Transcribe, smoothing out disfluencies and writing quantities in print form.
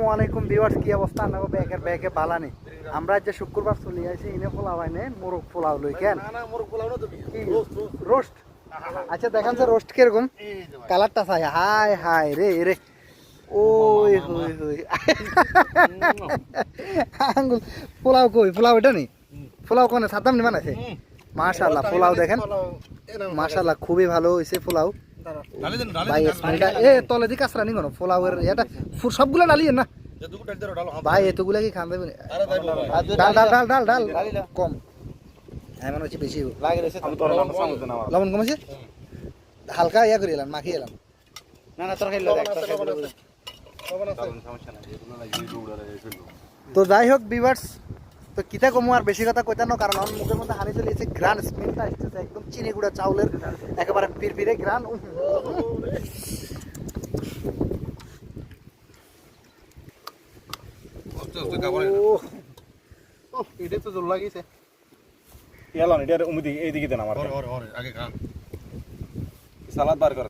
আসসালামু আলাইকুম ভিউয়ার্স, কি অবস্থা? আপনাকে ব্যাকে ভালো নেই। আমরা যে শুক্রবার চলে আসি ইনে পোলাও আইনে মোরগ পোলাও লই কেন না মোরগ পোলাও না, তুমি রোস্ট। আচ্ছা দেখান স্যার রোস্ট কিরকম কালারটা চাই। হাই হাই রে রে ওই হই হই আঙ্গুল পোলাও কই পোলাও এটা নি পোলাও কোনে সাদাম নি বানাইছে। মাশাআল্লাহ পোলাও দেখেন, মাশাআল্লাহ খুবই ভালো হইছে পোলাও ভাই। স্মেলটা এ তলে দিকে আসরা নি কোন পোলাওয়ের এটা সবগুলা ডালিয়ে না ভাই, এতগুলা কি খান দেবেন? ডাল ডাল ডাল ডাল ডাল কম, হ্যাঁ মনে হচ্ছে বেশি লবণ কম আছে। হালকা ইয়া করে এলাম মাখিয়ে এলাম। না না তোর খাইলে তো যাই হোক ভিউয়ার্স, তো কিতা কমু আর বেশি কথা কইতা না, কারণ আমার মুখের মধ্যে হানি চলে এসে গ্রান স্মেলটা আসতেছে একদম চিনি গুঁড়া চাউলের একেবারে পিরপিরে গ্রান। এটা তো জোর লাগিয়েছে। এইদিকে দেন আমার আগে খান সালাদ বার কর।